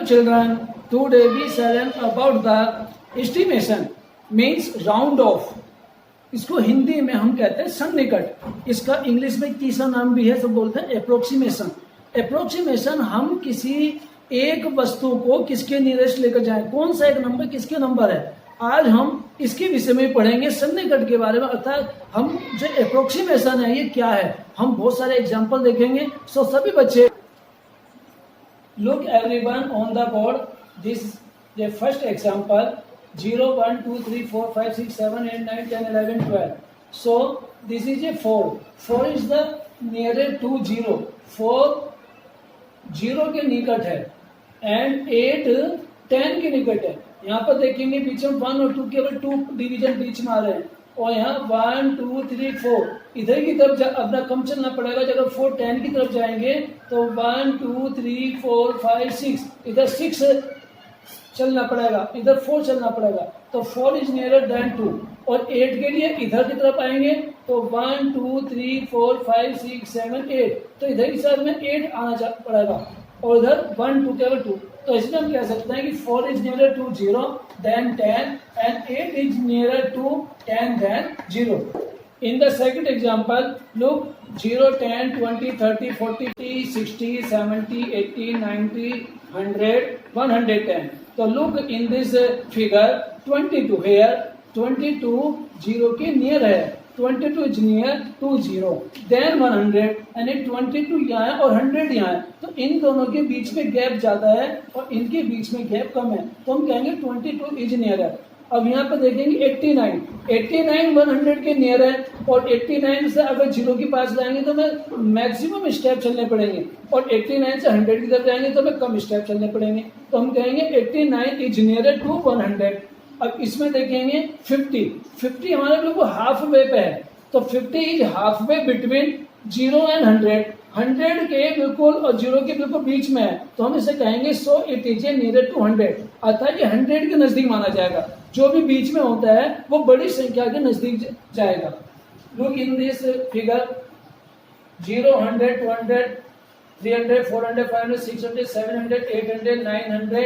children, today we learn about the estimation means round off. इसको हिंदी में हम कहते हैं सन्निकट। इसका इंग्लिश में तीसरा नाम भी है, सब बोलते हैं अप्रोक्सीमेशन। अप्रोक्सीमेशन हम किसी एक वस्तु को किसके नियरेस्ट लेकर जाएं, कौन सा एक नंबर किसके नंबर है। आज हम इसके विषय में पढ़ेंगे, सन्निकट के बारे में, अर्थात हम जो अप्रोक्सीमेशन है ये क्या है। हम बहुत सारे एग्जाम्पल देखेंगे। सो सभी बच्चे look everyone on the board. This is the first example. 0 1 2 3 4 5 6 7 8 9 10 11 12. So this is a 4. 4 is the nearest to 0. 4 0 के निकट है and 8 10 के निकट है। यहाँ पर देखेंगे बीच में 1 और 2 केवल 2 डिवीजन बीच में आ रहे हैं और यहाँ 1 2 3 4 इधर की तरफ अपना कम चलना पड़ेगा। जब 4 10 की तरफ जाएंगे तो 1 2 3 4 5 6 इधर 6 चलना पड़ेगा, इधर 4 चलना पड़ेगा। तो 4 इज नियरर देन 2 और 8 के लिए इधर की तरफ आएंगे तो 1 2 3 4 5 6 7 8 तो इधर की साइड में 8 आना पड़ेगा और इधर 1 2 केवल 2। तो इसलिए हम कह सकते हैं कि 4 is nearer to 0 than 10 and 8 is nearer to 10 than 0। In the second example, look 0, 10, 20, 30, 40, 60, 70, 80, 90, 100, 110. So look in this figure 22 here, 22 0 के near है, 22 is near to 0, then 100 यानी 22 यहाँ है और 100 यहाँ है। तो इन दोनों के बीच में गैप ज़्यादा है और इनके बीच में गैप कम है, तो हम कहेंगे 22 is nearer। अब यहाँ पर देखेंगे 89 100 के नियर है और 89 से अगर 0 के पास जाएंगे तो हमें मैक्सिमम स्टेप चलने पड़ेंगे और 89 से 100 की तरफ जाएंगे तो हमें कम स्टेप चलने पड़ेंगे। तो हम कहेंगे 89 इज नियर टू 100। अब इसमें देखेंगे 50 हमारे बिल्कुल हाफ वे पे है, तो 50 is half way between 0 and 100 के बिल्कुल और 0 के बिल्कुल बीच में है, तो हम इसे कहेंगे so it is near to 100, अर्थात ये 100 के नजदीक माना जाएगा। जो भी बीच में होता है वो बड़ी संख्या के नजदीक जाएगा। लुक इन दिस फिगर 0 100 200 300 400 500 600 700 800 900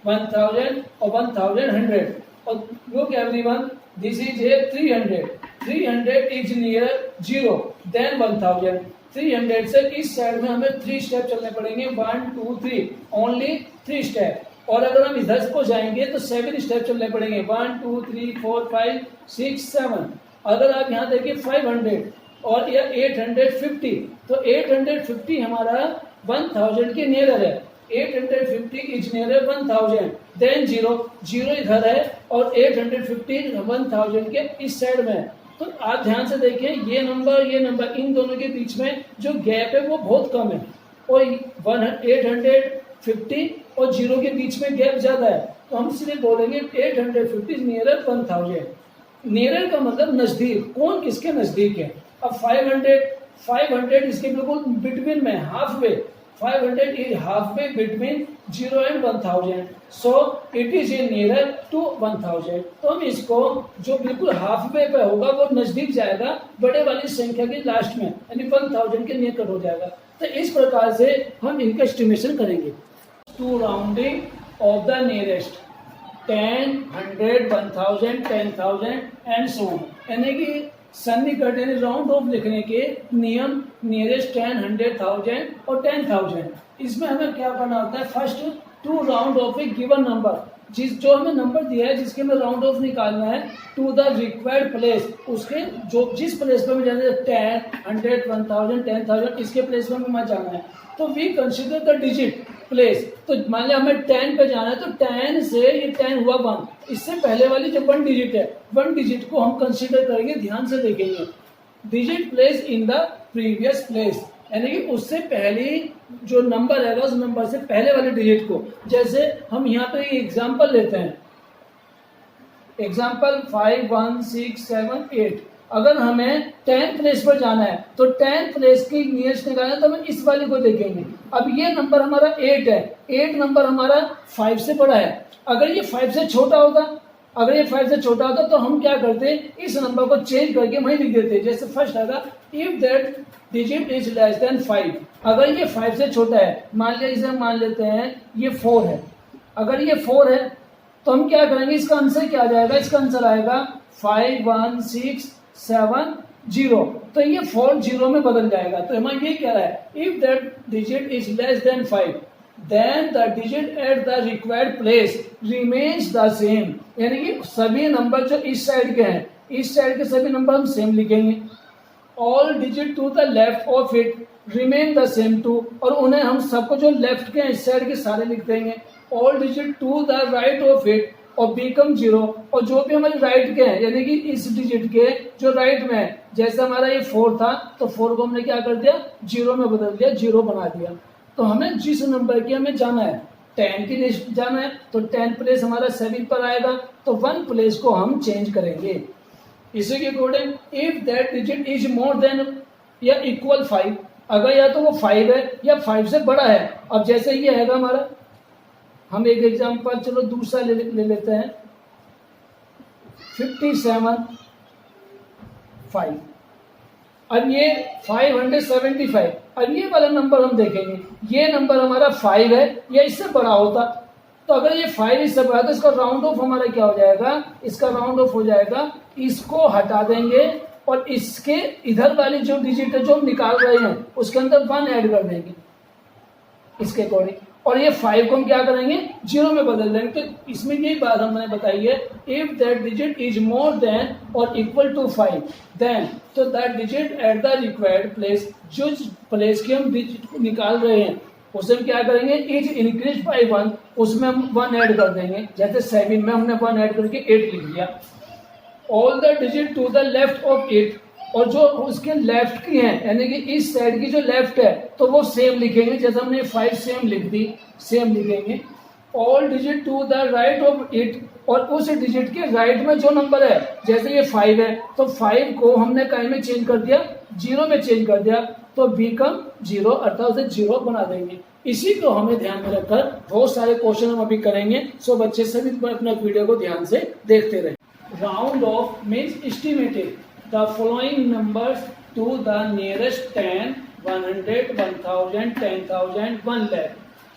1000 और 1100 और look everyone this is a 300 is near 0 than 1000। 300 से इस साइड में हमें 3 स्टेप चलने पड़ेंगे, 1 2 3 ओनली 3 स्टेप। और अगर हम इधर को जाएंगे तो 7 स्टेप चलने पड़ेंगे, 1 2 3 4 5 6 7। अगर आप यहाँ देखिए 500 और या 850 तो 850 हमारा 1000 के नियर है, 850 इज नियर 1000 देन 0 इधर है और 850 1000 के इस साइड में है। तो आप ध्यान से देखिए ये नंबर इन दोनों के बीच में जो गैप है वो बहुत कम है और 850 और 0 के बीच में गैप ज्यादा है, तो हम इसलिए बोलेंगे 850 नियरर 1000। नियरर का मतलब नजदीक, कौन किसके नजदीक है। अब 500 इसके बिल्कुल बिटवीन में, half way. 500 is half way between 0 and 1000, so it is a nearer to 1000। तो हम इसको जो बिल्कुल हाफ वे पे होगा वो नजदीक जाएगा बड़े वाली संख्या के लास्ट में, यानी 1000 के नियर हो जाएगा। तो इस प्रकार से हम इनका एस्टिमेशन करेंगे। To rounding off the nearest 10 100 1000 10,000 and so on, यानी कि सन्निकट यानी राउंड ऑफ लिखने के नियम नियरेस्ट 10 100,000 और 10,000। इसमें हमें क्या करना होता है, first to round off a given number, जो हमें नंबर दिया है जिसके हमें राउंड ऑफ निकालना है टू द रिक्वायर्ड प्लेस, उसके जो जिस प्लेस पर हमें जाना है 10 100 10,000 10,000 इसके प्लेस पर हमें जाना है। तो we consider the digit place. तो मान लिया हमें 10 पे जाना है तो 10 से ये 10 हुआ 1, इससे पहले वाली जो 1 डिजिट है 1 डिजिट को हम कंसिडर करेंगे, ध्यान से देखेंगे। Digit place in the previous place, यानी कि उससे पहले जो नंबर है उस नंबर से पहले वाले डिजिट को। जैसे हम यहाँ पे एग्जाम्पल लेते हैं, एग्जाम्पल 5 1 6 7 8। अगर हमें 10th प्लेस पर जाना है तो 10th प्लेस की नियरेस्ट निकालना है तो हम इस वाले को देखेंगे। अब ये नंबर हमारा 8 है, 8 नंबर हमारा 5 से बड़ा है। अगर ये 5 से छोटा होता तो हम क्या करते, इस नंबर को चेंज करके वहीं लिख देते। जैसे फर्स्ट आएगा if that digit is less than 5, अगर ये 5 से छोटा है, मान लिया इसे मान लेते हैं ये 4 है, अगर ये 4 है तो हम क्या करेंगे, इसका आंसर क्या आ जाएगा, इसका आंसर आएगा 5167 तो ये 4 0 में बदल जाएगा। तो हमें ये कह रहा है if that digit is less than 5 then the digit at the required place remains the same, यानी कि सभी नंबर जो इस साइड के हैं, इस साइड के सभी नंबर हम सेम लिखेंगे। All digit to the left of it remain the same too, और उन्हें हम सबको जो लेफ्ट के हैं इस साइड के सारे लिख देंगे। All digit to the right of it और बिकम 0, और जो भी हमारे राइट के हैं यानी कि इस डिजिट के जो राइट में है, जैसे हमारा ये 4 था तो 4 को हमने क्या कर दिया 0 में बदल दिया, 0 बना दिया। तो हमें जिस नंबर की हमें जाना है 10 की लिस्ट जाना है तो 10 प्लेस हमारा 7 पर आएगा, तो 1 प्लेस को हम चेंज करेंगे। इसी के according if that digit is more than या इक्वल 5, अगर या तो वो 5 है या 5 से बड़ा है। अब जैसे ये है हमारा, हम एक एग्जांपल चलो दूसरा ले लेते हैं 57 5। अब ये 575, अब ये वाला नंबर हम देखेंगे, ये नंबर हमारा 5 है या इससे बड़ा होता, तो अगर ये 5 इससे बड़ा तो इसका राउंड ऑफ हमारा क्या हो जाएगा, इसका राउंड ऑफ हो जाएगा, इसको हटा देंगे और इसके इधर वाली जो डिजिट है जो हम निकाल रहे हैं उसके अंदर 1 ऐड कर देंगे इसके अकॉर्डिंग, और ये 5 को हम क्या करेंगे 0 में बदल देंगे। तो इसमें यही बात हमने बताई है, if that digit is more than और इक्वल टू 5 देन, तो that digit at the required place, जो प्लेस की हम डिजिट को निकाल रहे हैं उसे हम क्या करेंगे इज इंक्रीज बाय 1, उसमें हम 1 ऐड कर देंगे। जैसे 7 में हमने 1 ऐड करके 8 लिख दिया। All the digit to the left of it, और जो उसके लेफ्ट की हैं यानी कि इस साइड की जो लेफ्ट है तो वो सेम लिखेंगे, जैसे हमने 5 सेम लिख दी, सेम लिखेंगे। All digit to the right of it, और उस डिजिट के राइट में जो नंबर है, जैसे ये 5 है तो 5 को हमने कहीं में चेंज कर दिया 0 में चेंज कर दिया, तो बिकम 0 अर्थात उसे 0 बना देंगे। इसी को हमें ध्यान में रखकर बहुत सारे क्वेश्चन हम अभी करेंगे, सो बच्चे सभी अपना वीडियो को ध्यान से देखते रहे। Round of means estimated the following numbers to the nearest 10, 100, 1000, 10,000, 1 lakh।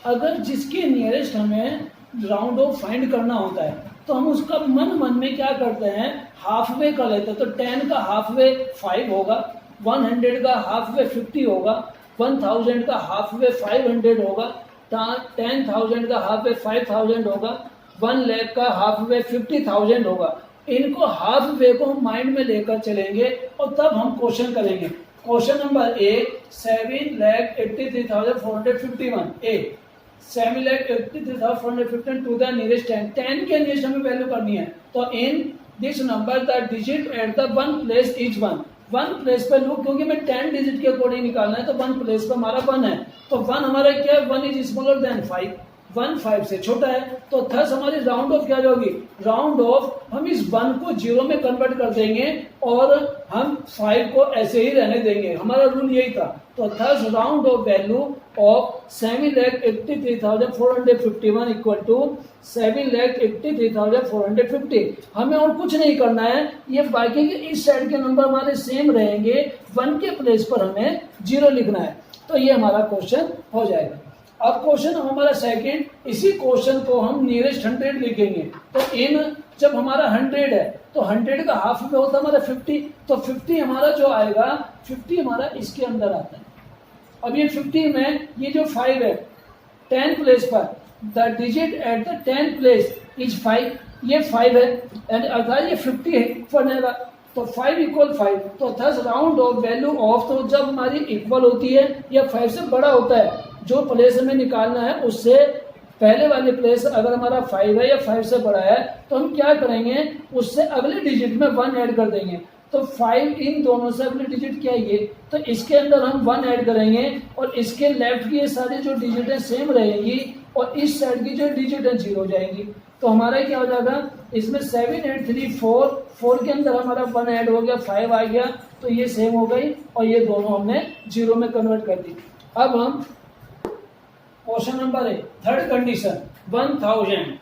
अगर जिसके नियरेस्ट हमें राउंड ऑफ फाइंड करना होता है तो हम उसका मन में क्या करते हैं हाफ वे कर लेते हैं। तो 10 का हाफ वे 5 होगा, 100 का हाफ वे 50 होगा, 1000 का हाफ वे 500 होगा, 10,000 का हाफ वे 5000 होगा, 1 लाख का हाफ वे 50,000 होगा। इनको हाफ वे को हम माइंड में लेकर चलेंगे और तब हम क्वेश्चन करेंगे। Question number 1 7,83,451 a 7,83,451 to the nearest 10 के नियरेस्ट हमें वैल्यू करनी है। तो in this number the digit at the 1 place is 1 place पे लूप, क्योंकि मैं 10 डिजिट के अकॉर्डिंग निकालना है तो 1 प्लेस पे हमारा 1 है, तो 1 हमारा क्या है 1 इज स्मॉलर देन 5, 1 5 से छोटा है, तो थर्स हमारी राउंड ऑफ क्या होगी, राउंड ऑफ हम इस 1 को 0 में कन्वर्ट कर देंगे और हम 5 को ऐसे ही रहने देंगे, हमारा रूल यही था। तो थर्स round off value of 7,83,451 equal to 7,83,450। हमें और कुछ नहीं करना है, ये बाकी के इस साइड के नंबर हमारे सेम रहेंगे, 1 के प्लेस पर हमें 0 लिखना है, तो ये हमारा क्वेश्चन हो जाएगा। अब क्वेश्चन हमारा सेकंड, इसी क्वेश्चन को हम नियरेस्ट 100 लिखेंगे। तो इन जब हमारा 100 है तो 100 का हाफ में होता है हमारा 50, तो 50 हमारा जो आएगा 50 हमारा इसके अंदर आता है। अब ये 50 में ये जो 5 है 10 प्लेस पर the digit at the 10 place is 5, ये 5 है अर्थात ये 50 है बनेगा, तो 5 इक्वल 5, तो thus round off value of, तो जब हमारी इक्वल होती है या 5 से बड़ा होता है, जो प्लेस हमें निकालना है उससे पहले वाले प्लेस अगर हमारा 5 है या 5 से बड़ा है तो हम क्या करेंगे उससे अगले डिजिट में 1 ऐड कर देंगे। तो 5 इन दोनों से अगले डिजिट क्या है, तो इसके अंदर हम 1 ऐड करेंगे और इसके लेफ्ट की ये सारी जो डिजिट है सेम रहेगी और इस साइड की जो डिजिट है 0 हो जाएगी। तो हमारा क्या हो जाएगा इसमें 7,834 के अंदर हमारा 1 ऐड हो गया, 5 आ गया, तो ये सेम हो गई और ये दोनों हमने 0 में कन्वर्ट कर दी। अब हम question number 8 third condition 1000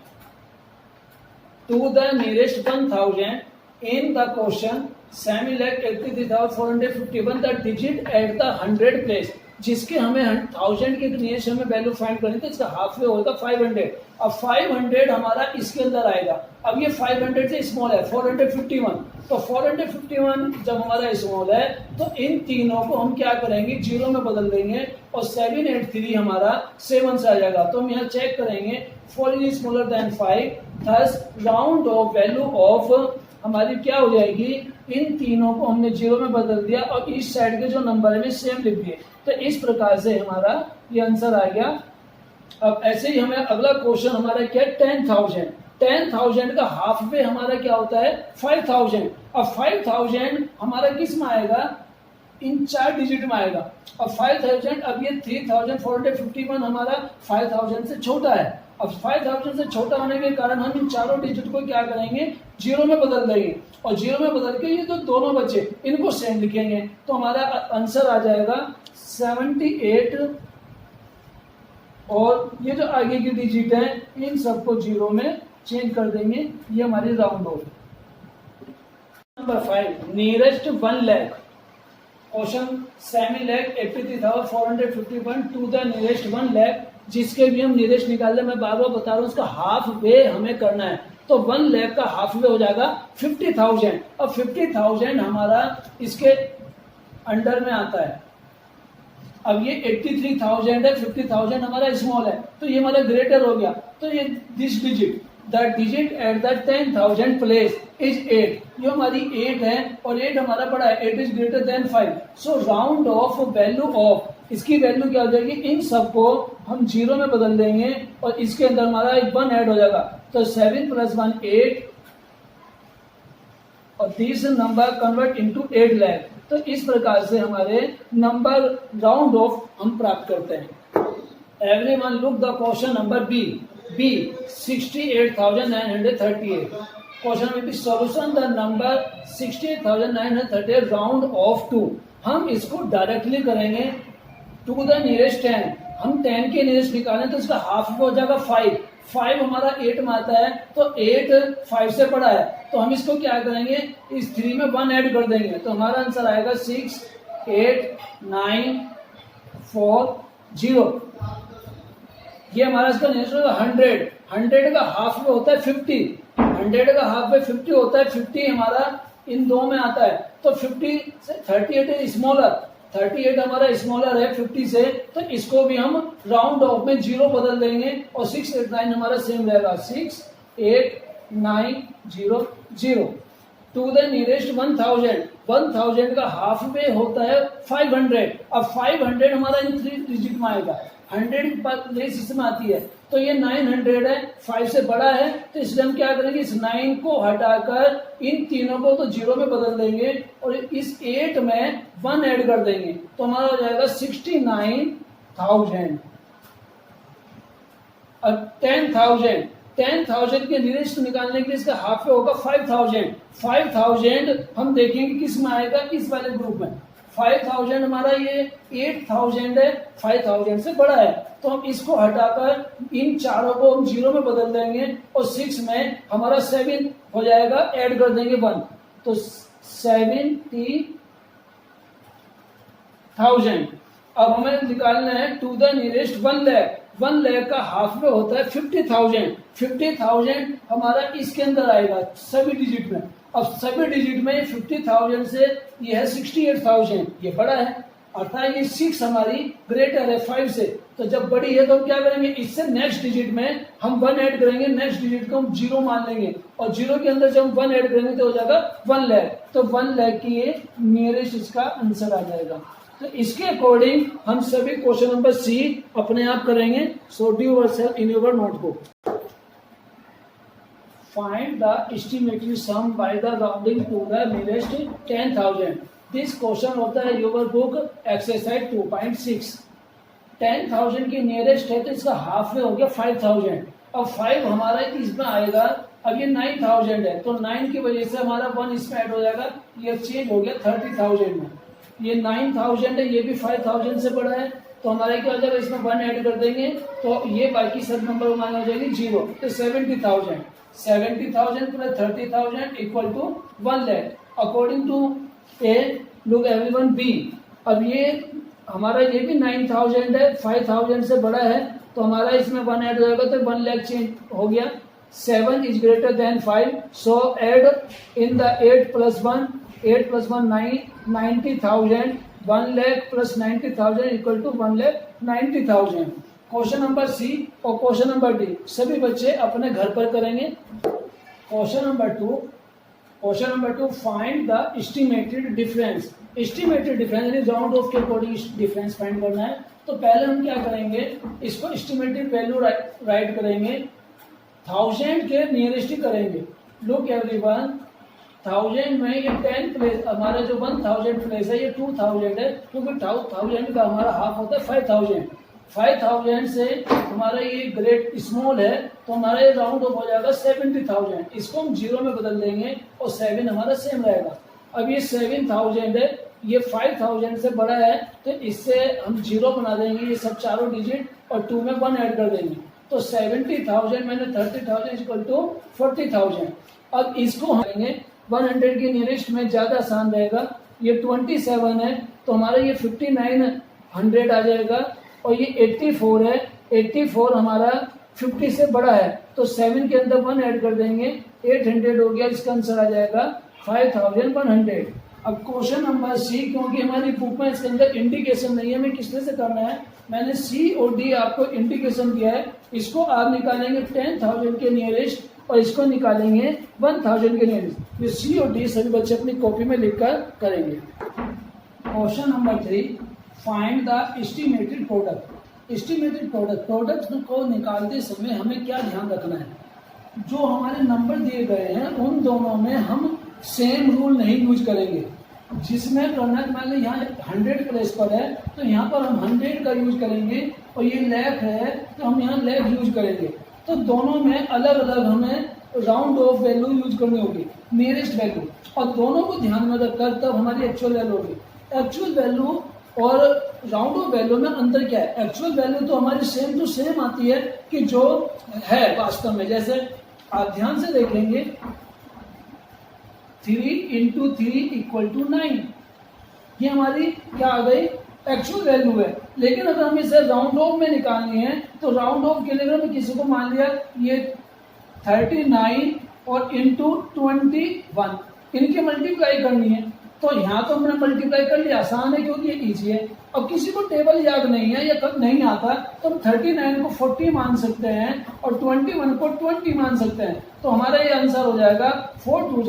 to the nearest 1000 in the question 7,83,451 the digit at the 100 place जिसके हमें 1000 के नियरेस्ट हमें वैल्यू फाइंड करनी थी, इसका हाफ वे होगा 500। अब 500 हमारा इसके अंदर आएगा। अब ये 500 से स्मॉल है 451, तो 451 जब हमारा स्मॉल है तो इन तीनों को हम क्या करेंगे, जीरो में बदल देंगे और 783 हमारा 7 से आ जाएगा। तो हम यहाँ चेक करेंगे 4 is smaller than 5, thus round off value of हमारी क्या हो जाएगी, इन तीनों को हमने जीरो में बदल दिया और इस साइड के जो नंबर है सेम लिख दिए। तो इस प्रकार से हमारा ये आंसर आ गया। अब ऐसे ही हमें अगला क्वेश्चन हमारा क्या है, 10,000। 10,000 का हाफ वे हमारा क्या होता है 5,000। अब 5,000 हमारा किस में आएगा, इन 4 डिजिट में आएगा। अब 5,000, अब ये 3,451 हमारा 5,000 से छोटा है। अब 5,000 से छोटा होने के कारण हम इन चारों डिजिट को क्या करेंगे, जीरो में बदल देंगे और जीरो में बदल के ये जो दोनों बचे इनको सेम लिखेंगे। तो हमारा आंसर आ जाएगा 78 और ये जो आगे की डिजिट है इन सबको जीरो में चेंज कर देंगे। ये हमारी round off. Number 5, nearest 1 lakh. Question 7,83,451 to the nearest 1 lakh, जिसके भी हम नियरेस्ट निकाल लें, मैं बार बार बता रहा हूँ उसका हाफ वे हमें करना है। तो 1 लाख का हाफ वे हो जाएगा 50,000। अब 50,000 हमारा इसके अंडर में आता है। अब ये 83,000 है, 50,000 हमारा स्मॉल है, तो ये हमारा ग्रेटर हो गया। तो ये this digit, the digit at the 10,000 place is 8। ये हमारी 8 है और 8 हमारा बड़ा है, 8 is greater than 5। So round off value of, इसकी वैल्यू क्या हो जाएगी, इन सबको हम जीरो में बदल देंगे और इसके अंदर हमारा 1 ऐड हो जाएगा। तो 7 + 1 8 और this number convert into 8 lakh. तो इस प्रकार से हमारे नंबर राउंड ऑफ हम प्राप्त करते हैं। Everyone look the question number B 68,938। Question में भी solution the number 68,938 round off 2। हम इसको डायरेक्टली करेंगे टू द नियरेस्ट 10। हम 10 के नियरेस्ट निकालें तो इसका हाफ हो जाएगा 5। 5 हमारा 8 में आता है, तो 8 5 से बड़ा है, तो हम इसको क्या करेंगे, इस 3 में 1 ऐड कर देंगे। तो हमारा आंसर आएगा 6, 8, 9, 4, 0। ये हमारा इसका नियरेस्ट 100। 100 का हाफ में होता है 50। 100 का हाफ में 50 होता है। 50 हमारा इन दो में आता है, तो 50 से 38 है स्मॉलर। 38 हमारा स्मॉलर है 50 से, तो इसको भी हम राउंड ऑफ में जीरो बदल देंगे और 6, 8, 9 हमारा सेम रहेगा। 6, 8, 9, 0, 0 टू द नियरेस्ट 1000। 1000 का हाफ में होता है 500। अब 500 हमारा इन 3 डिजिट में आएगा। 100 की प्लेस इसमें आती है, तो ये 900 है, 5 से बड़ा है, तो इसलिए हम क्या करेंगे, इस 9 को हटाकर इन तीनों को तो जीरो में बदल देंगे और इस 8 में 1 ऐड कर देंगे। तो हमारा हो जाएगा 69,000। अब 10,000 के नियरेस्ट निकालने के लिए इसका हाफ पे होगा 5,000। 5,000 हम देखेंगे किस में आएगा, इस वाले ग्रुप में। 5,000 हमारा ये 8,000 है, 5,000 से बड़ा है, तो हम इसको हटाकर इन चारों को हम जीरो में बदल देंगे और 6 में हमारा 7 हो जाएगा, ऐड कर देंगे 1, तो 70,000। अब हमें निकालना है to the nearest 1 lakh. 1 lakh का हाफ में होता है 50,000। 50,000 हमारा इसके अंदर आएगा सभी डिजिट में। अब सभी डिजिट में 50,000 से ये है 68,000, ये बड़ा है, अर्थात ये 6 हमारी ग्रेटर है 5 से। तो जब बड़ी है तो हम क्या करेंगे, इससे नेक्स्ट डिजिट में हम 1 ऐड करेंगे, नेक्स्ट डिजिट को हम 0 मान लेंगे और 0 के अंदर जब हम 1 ऐड करेंगे तो हो जाएगा 1 लाख। तो 1 लाख की ये नियरेस्ट इसका आंसर आ जाएगा। तो इसके अकॉर्डिंग हम सभी क्वेश्चन नंबर सी अपने आप करेंगे। So do yourself in your notebook. Find the estimated sum by the rounding to the nearest 10,000. This question of the your book exercise 2.6. 10,000 की नियरेस्ट है तो इसका हाफ में हो गया 5,000। अब 5 हमारा इसमें आएगा, अब ये 9,000 है, तो 9 की वजह से हमारा 1 इसमें ऐड हो जाएगा, ये चेंज हो गया 30,000 में। ये 9,000 है, ये भी 5,000 से बड़ा है, तो हमारा क्या हो जाएगा, इसमें 1 ऐड कर देंगे तो ये बाकी सब नंबर हमारे हो जाएगी 0। तो 70,000 plus 30,000 equal to 1 lakh. According to a look everyone B. अब ये हमारा ये भी 9000 है, 5000 से बड़ा है, तो हमारा इसमें 1 ऐड हो जाएगा तो 1 लाख चेंज हो गया। 7 is greater than 5, so add in the 8 + 1, 8 + 1 9, 90,000, 1 lakh plus 90,000 equal to 1,90,000। Question number C और क्वेश्चन नंबर डी सभी बच्चे अपने घर पर करेंगे। Question number two find the estimated difference. Estimated difference यानी राउंड ऑफ के अकॉर्डिंग डिफरेंस फाइंड करना है। तो पहले हम क्या करेंगे, इसको एस्टिमेटेड वैल्यू राइट करेंगे, 1000 के नियरेस्ट ही करेंगे। लुक एवरीवन, 1000 में ये 10 प्लेस, हमारा जो 1000 प्लेस है ये 2000 है, क्योंकि 1000 का हमारा हाफ होता है 5000। 5000 से हमारा ये ग्रेट स्मॉल है, तो हमारा ये राउंड ऑफ हो जाएगा 70,000। इसको हम 0 में बदल देंगे और 7 हमारा सेम रहेगा। अब ये 7000 है, ये 5000 से बड़ा है, तो इससे हम 0 बना देंगे, ये सब चारों डिजिट, और 2 में 1 ऐड कर देंगे, तो 70,000 मैंने 30,000 इक्वल टू 40,000। अब इसको हम करेंगे 100 के नियरेस्ट में, ज़्यादा आसान रहेगा। ये 27 है, तो हमारा ये 5900 आ जाएगा, और ये 84 है, 84 हमारा 50 से बड़ा है, तो 7 के अंदर 1 ऐड कर देंगे, 800 हो गया। इसका आंसर आ जाएगा 5100। अब क्वेश्चन नंबर सी, क्योंकि हमारी बुक में इसके अंदर इंडिकेशन नहीं है, हमें किसने से करना है, मैंने सी और डी आपको इंडिकेशन दिया है। इसको आप निकालेंगे 10,000 के नियरेस्ट, और इसको निकालेंगे 1000 के नियरेस्ट। ये सी और डी सभी बच्चे अपनी कॉपी में लिखकर करेंगे। Question number 3, find the estimated product. Estimated product को निकालते समय हमें क्या ध्यान रखना है, जो हमारे नंबर दिए गए हैं उन दोनों में हम सेम रूल नहीं यूज करेंगे। जिसमें करना है, मान लो यहाँ 100 प्लेस पर है, तो यहाँ पर हम 100 का यूज करेंगे, और ये लाख है तो हम यहाँ लाख यूज करेंगे। तो दोनों में अलग अलग हमें राउंड ऑफ वैल्यू यूज करनी होगी, नियरेस्ट वैल्यू, और दोनों को ध्यान में रखकर तब हमारी एक्चुअल वैल्यू होगी। एक्चुअल वैल्यू और राउंड ऑफ वैल्यू में अंतर क्या है? एक्चुअल वैल्यू तो हमारी सेम टू सेम आती है कि जो है वास्तव में। जैसे आप ध्यान से देखेंगे, 3 × 3 = 9, ये हमारी क्या आ गई, एक्चुअल वैल्यू है। लेकिन अगर हम इसे राउंड ऑफ में निकालनी है, तो राउंड ऑफ के लिए हमें किसी को मान लिया ये 39 और इंटू 21, इनकी मल्टीप्लाई करनी है। तो यहाँ तो हमने मल्टीप्लाई कर लिया, आसान है क्योंकि ये ईजी है। अब किसी को टेबल याद नहीं है या कब नहीं आता, तो हम 39 को 40 मान सकते हैं और 21 को 20 मान सकते हैं। तो हमारा ये आंसर हो जाएगा 4 × 2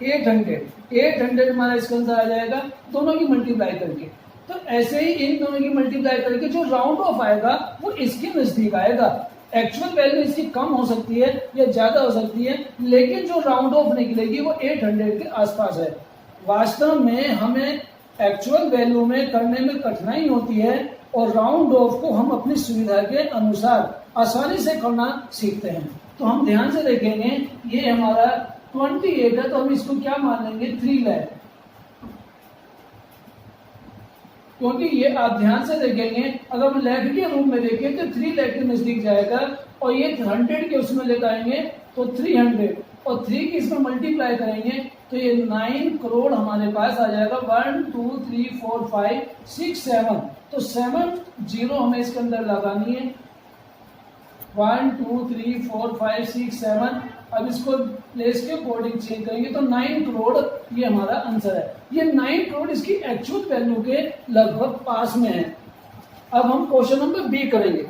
= 800 हमारा इसका आंसर आ जाएगा, दोनों की मल्टीप्लाई करके। तो ऐसे ही इन दोनों की मल्टीप्लाई करके जो राउंड ऑफ आएगा वो इसके नजदीक आएगा। एक्चुअल वैल्यू इसकी कम हो सकती है या ज्यादा हो सकती है, लेकिन जो राउंड ऑफ निकलेगी वो 800 के आसपास है। वास्तव में हमें एक्चुअल वैल्यू में करने में कठिनाई होती है, और राउंड ऑफ को हम अपनी सुविधा के अनुसार आसानी से करना सीखते हैं। तो हम ध्यान से देखेंगे, ये हमारा 28 है, तो हम इसको क्या मान लेंगे, 3 लाख, क्योंकि ये आप ध्यान से देखेंगे, अगर हम लाख के रूप में देखें तो 3 लाख के नजदीक जाएगा, और ये 100 के उसमें लेकर आएंगे तो 300, और 3 की इसमें मल्टीप्लाई करेंगे तो ये 9 करोड़ हमारे पास आ जाएगा। 1 2 3 4 5 6 7, तो 7 0 हमें इसके अंदर लगानी है। 1 2 3 4 5 6 7, अब इसको प्लेस के अकॉर्डिंग चेंज करेंगे तो 9 करोड़ ये हमारा आंसर है। ये 9 करोड़ इसकी एक्चुअल वैल्यू के लगभग पास में है। अब हम क्वेश्चन नंबर बी करेंगे।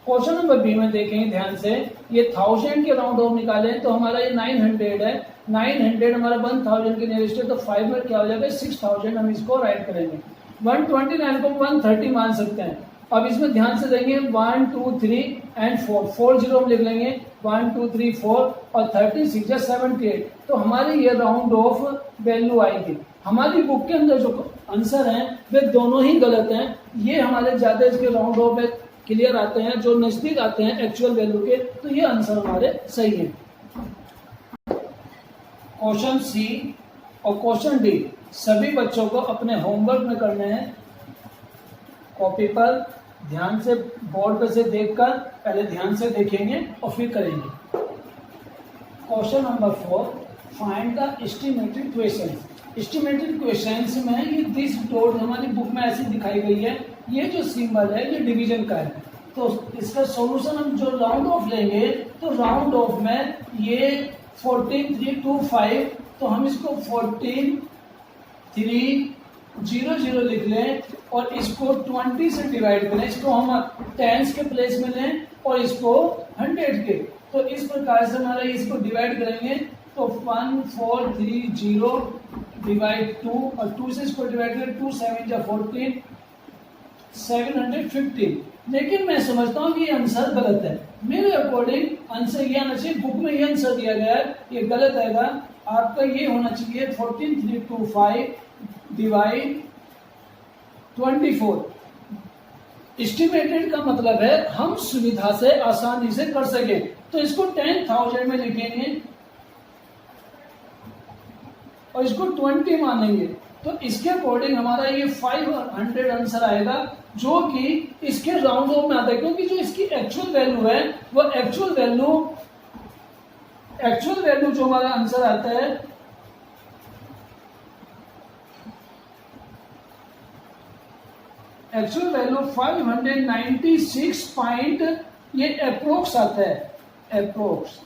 क्वेश्चन नंबर बी में देखेंगे ध्यान से, ये 1000 के राउंड ऑफ निकाले तो हमारा ये 900 है। 900 हमारा 1000 के नियरेस्ट है, तो 5 में क्या हो जाएगा, 6000। हम इसको राइट करेंगे। 129 को 130 मान सकते हैं। अब इसमें ध्यान से देंगे 1 2 3 एंड 4, 4 0 हम लिख लेंगे, 1 2 3 4, और 36 × 78, तो हमारी ये राउंड ऑफ वैल्यू आएगी। हमारी बुक के अंदर जो आंसर हैं वे दोनों ही गलत हैं। ये हमारे ज्यादा इसके राउंड ऑफ क्लियर आते हैं, जो नजदीक आते हैं एक्चुअल वैल्यू के, तो ये आंसर हमारे सही है। क्वेश्चन सी और क्वेश्चन डी सभी बच्चों को अपने होमवर्क में करने हैं। कॉपी पर ध्यान से बोर्ड पर से देखकर पहले ध्यान से देखेंगे और फिर करेंगे। Question number 4, find the estimated question. Estimated questions में ये दिस डॉट हमारी बुक में ऐसी दिखाई गई है, ये जो सिंबल है ये डिवीजन का है। तो इसका सॉल्यूशन हम जो राउंड ऑफ लेंगे तो राउंड ऑफ में ये 14 3 2 5, तो हम इसको 14 3 0 0 लिख लें और इसको 20 से डिवाइड करें, इसको हम टेंस के प्लेस में लें और इसको 100 के। तो इस प्रकार से हमारा इसको डिवाइड करेंगे तो 1430 डिवाइड 2 और 2 से इसको डिवाइड करें 2 7 जा 14 715। लेकिन मैं समझता हूँ कि ये आंसर गलत है। मेरे अकॉर्डिंग आंसर ये आना चाहिए, बुक में ये आंसर दिया गया है, ये गलत आएगा। आपका ये होना चाहिए 14325 डिवाइड 24। एस्टिमेटेड का मतलब है हम सुविधा से आसानी से कर सके, तो इसको 10,000 में लिखेंगे और इसको 20 मानेंगे, तो इसके अकॉर्डिंग हमारा ये 500 आंसर आएगा, जो कि इसके राउंड ऑफ में आता है, क्योंकि जो इसकी एक्चुअल वैल्यू है वो एक्चुअल वैल्यू जो हमारा आंसर आता है एक्चुअल वैल्यू 596 पॉइंट ये अप्रोक्स आता है, अप्रोक्स।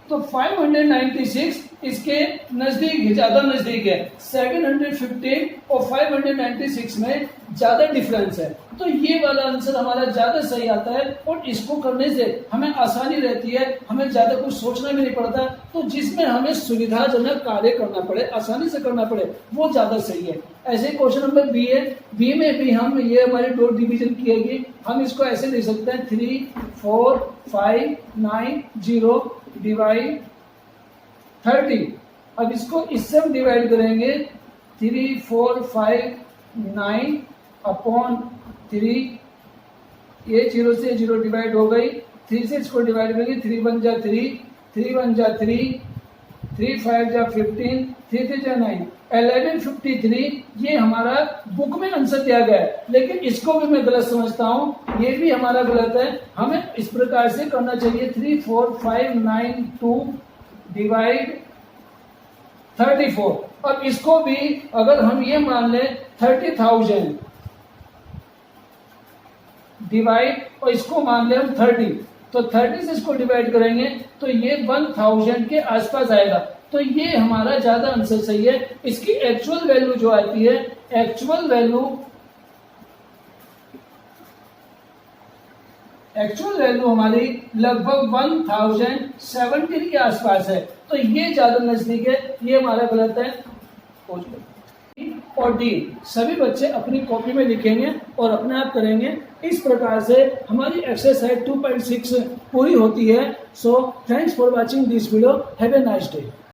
तो 596 इसके नजदीक, ज्यादा नजदीक है। 715 और 596 में ज्यादा डिफरेंस है, तो ये वाला आंसर हमारा ज्यादा सही आता है और इसको करने से हमें आसानी रहती है, हमें ज्यादा कुछ सोचना भी नहीं पड़ता। तो जिसमें हमें सुविधाजनक कार्य करना पड़े, आसानी से करना पड़े, वो ज्यादा सही है। ऐसे क्वेश्चन नंबर बी है, बी में भी हम ये हमारी डॉट डिवीजन किएगी, हम इसको ऐसे लिख सकते हैं 3 4 5 9 0 डिवाइड 30। अब इसको इससे हम डिवाइड करेंगे 3 4 5 9 अपॉन 3, ये 0 से 0 डिवाइड हो गई, 3 से इसको डिवाइड करेंगे 3 1 जा 3, 3 1 जा 3, 3 5 जा 15, 3 3 जा 9, 1153 ये हमारा बुक में आंसर दिया गया है। लेकिन इसको भी मैं गलत समझता हूँ, ये भी हमारा गलत है। हमें इस प्रकार से करना चाहिए 3 4 5 9 2 डिवाइड 34। अब इसको भी अगर हम ये मान लें 30,000 डिवाइड और इसको मान लें हम 30, तो 30 से इसको डिवाइड करेंगे तो ये 1000 के आसपास आएगा। तो ये हमारा ज्यादा आंसर सही है। इसकी एक्चुअल वैल्यू जो आती है, एक्चुअल वैल्यू हमारी लगभग 1017 के आसपास है, तो ये ज्यादा नजदीक है, ये हमारा गलत है। और डी सभी बच्चे अपनी कॉपी में लिखेंगे और अपने आप करेंगे। इस प्रकार से हमारी एक्सरसाइज 2.6 पूरी होती है। So thanks for watching this video, have a nice day.